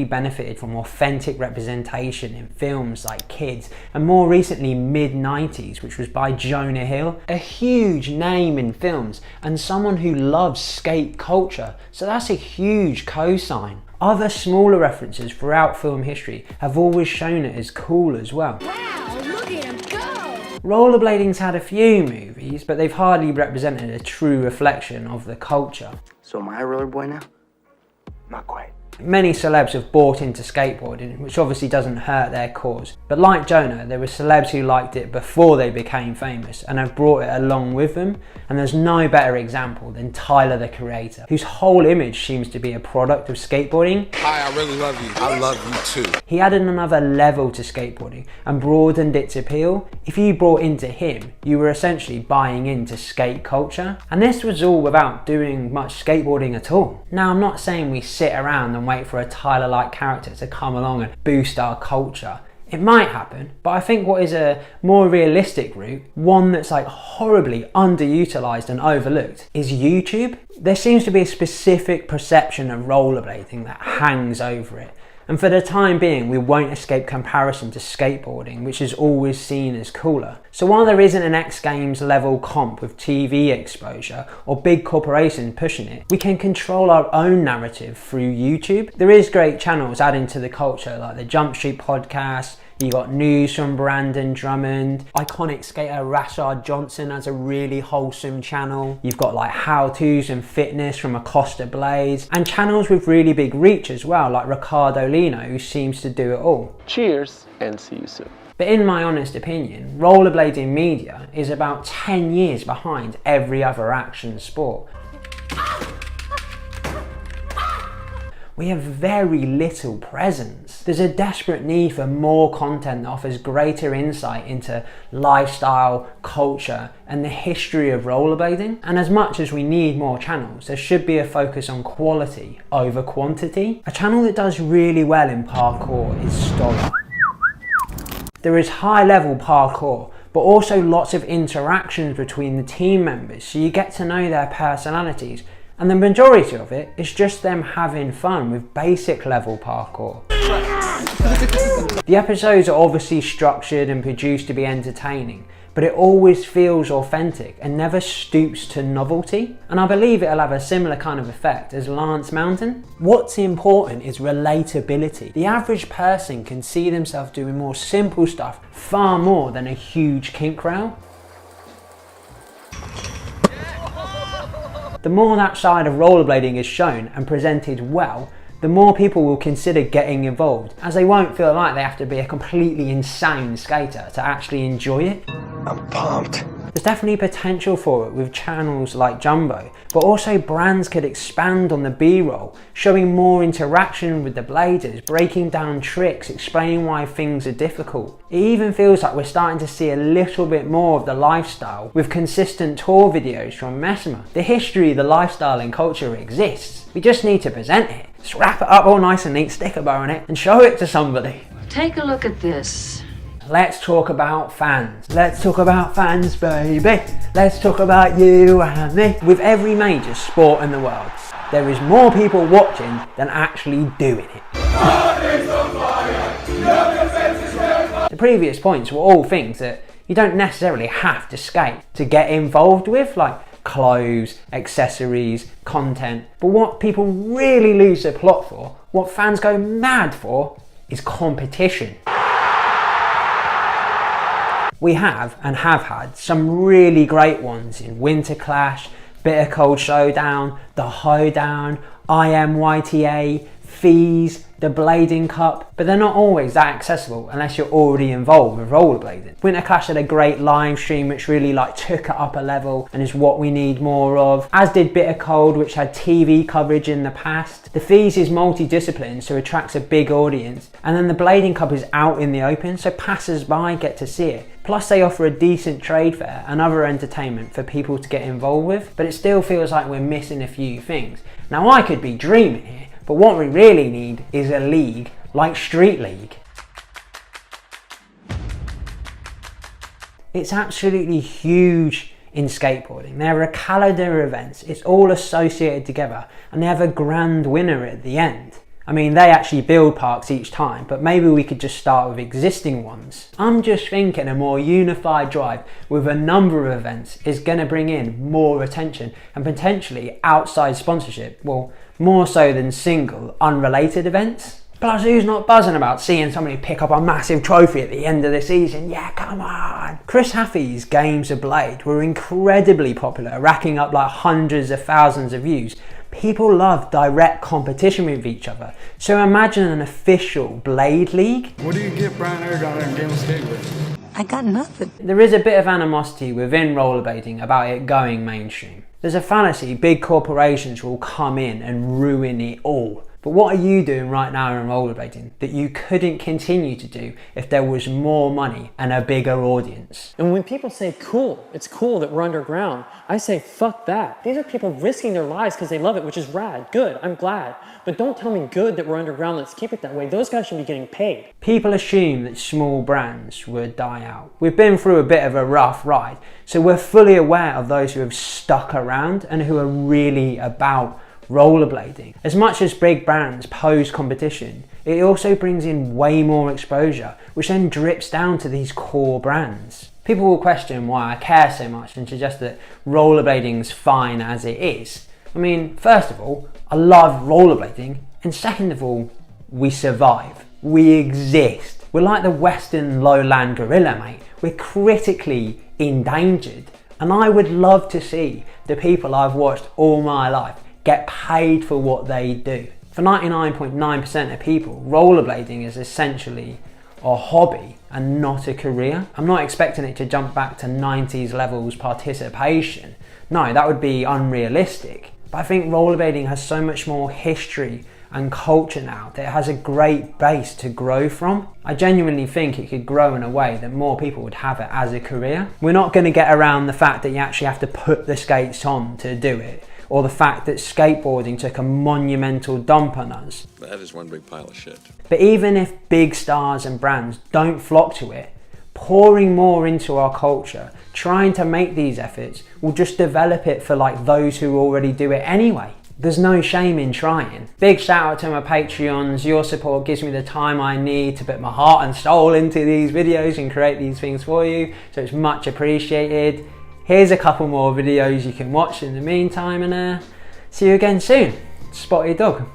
really benefited from authentic representation in films like Kids, and more recently mid-90s, which was by Jonah Hill, a huge name in films and someone who loves skate culture, so that's a huge cosign. Other smaller references throughout film history have always shown it as cool as well. Wow, look at him go! Rollerblading's had a few movies, but they've hardly represented a true reflection of the culture. So am I a roller boy now? Not quite. Many celebs have bought into skateboarding, which obviously doesn't hurt their cause. But like Jonah, there were celebs who liked it before they became famous and have brought it along with them. And there's no better example than Tyler, the Creator, whose whole image seems to be a product of skateboarding. Hi, I really love you. I love you too. He added another level to skateboarding and broadened its appeal. If you bought into him, you were essentially buying into skate culture. And this was all without doing much skateboarding at all. Now, I'm not saying we sit around and wait for a Tyler-like character to come along and boost our culture. It might happen, but I think what is a more realistic route, one that's like horribly underutilized and overlooked, is YouTube. There seems to be a specific perception of rollerblading that hangs over it. And for the time being, we won't escape comparison to skateboarding, which is always seen as cooler. So while there isn't an X Games level comp with TV exposure or big corporations pushing it, we can control our own narrative through YouTube. There is great channels adding to the culture, like the Jump Street podcast. You got news from Brandon Drummond. Iconic skater Rashard Johnson has a really wholesome channel. You've got like how-tos and fitness from Acosta Blaze, and channels with really big reach as well, like Ricardo Lino, who seems to do it all. Cheers and see you soon. But in my honest opinion, rollerblading media is about 10 years behind every other action sport. We have very little presence. There's a desperate need for more content that offers greater insight into lifestyle, culture, and the history of rollerblading. And as much as we need more channels, there should be a focus on quality over quantity. A channel that does really well in parkour is Stoller. There is high-level parkour, but also lots of interactions between the team members, so you get to know their personalities. And the majority of it is just them having fun with basic level parkour. The episodes are obviously structured and produced to be entertaining, but it always feels authentic and never stoops to novelty. And I believe it'll have a similar kind of effect as Lance Mountain. What's important is relatability. The average person can see themselves doing more simple stuff far more than a huge kink rail. The more that side of rollerblading is shown and presented well, the more people will consider getting involved, as they won't feel like they have to be a completely insane skater to actually enjoy it. I'm pumped. There's definitely potential for it with channels like Jumbo, but also brands could expand on the B-roll, showing more interaction with the bladers, breaking down tricks, explaining why things are difficult. It even feels like we're starting to see a little bit more of the lifestyle with consistent tour videos from Mesmer. The history, the lifestyle and culture exists. We just need to present it. Just wrap it up all nice and neat, stick a bow on it and show it to somebody. Take a look at this. Let's talk about fans. Let's talk about fans, baby. Let's talk about you and me. With every major sport in the world, there is more people watching than actually doing it. The previous points were all things that you don't necessarily have to skate to get involved with, like clothes, accessories, content. But what people really lose the plot for, what fans go mad for, is competition. We have and have had some really great ones in Winter Clash, Bitter Cold Showdown, The Hoedown, IMYTA, Fees, the Blading Cup, but they're not always that accessible unless you're already involved with rollerblading. Winter Clash had a great live stream which really took it up a level and is what we need more of, as did Bitter Cold, which had TV coverage in the past. The Fees is multidiscipline, so attracts a big audience, and then the Blading Cup is out in the open, so passers-by get to see it. Plus they offer a decent trade fair and other entertainment for people to get involved with, but it still feels like we're missing a few things. Now I could be dreaming here, but what we really need is a league like Street League. It's absolutely huge in skateboarding. There are calendar events, it's all associated together, and they have a grand winner at the end. I mean, they actually build parks each time, but maybe we could just start with existing ones. I'm just thinking a more unified drive with a number of events is going to bring in more attention and potentially outside sponsorship, well, more so than single, unrelated events. Plus, who's not buzzing about seeing somebody pick up a massive trophy at the end of the season? Yeah, come on! Chris Haffey's Games of Blade were incredibly popular, racking up like hundreds of thousands of views. People love direct competition with each other, so imagine an official Blade League. What do you get Brian Ergon and Game of Skateboard? I got nothing. There is a bit of animosity within rollerblading about it going mainstream. There's a fallacy big corporations will come in and ruin it all. But what are you doing right now in rollerblading that you couldn't continue to do if there was more money and a bigger audience? And when people say cool, it's cool that we're underground, I say fuck that. These are people risking their lives because they love it, which is rad. Good, I'm glad. But don't tell me good that we're underground, let's keep it that way. Those guys should be getting paid. People assume that small brands would die out. We've been through a bit of a rough ride, so we're fully aware of those who have stuck around and who are really about rollerblading. As much as big brands pose competition, it also brings in way more exposure, which then drips down to these core brands. People will question why I care so much and suggest that rollerblading's fine as it is. I mean, first of all, I love rollerblading, and second of all, we survive. We exist. We're like the Western lowland gorilla, mate. We're critically endangered, and I would love to see the people I've watched all my life get paid for what they do. For 99.9% of people, rollerblading is essentially a hobby and not a career. I'm not expecting it to jump back to 90s levels participation. No, that would be unrealistic. But I think rollerblading has so much more history and culture now that it has a great base to grow from. I genuinely think it could grow in a way that more people would have it as a career. We're not going to get around the fact that you actually have to put the skates on to do it, or the fact that skateboarding took a monumental dump on us. That is one big pile of shit. But even if big stars and brands don't flock to it, pouring more into our culture, trying to make these efforts, will just develop it for like those who already do it anyway. There's no shame in trying. Big shout out to my Patreons. Your support gives me the time I need to put my heart and soul into these videos and create these things for you, so it's much appreciated. Here's a couple more videos you can watch in the meantime, and see you again soon. Spotty Dog.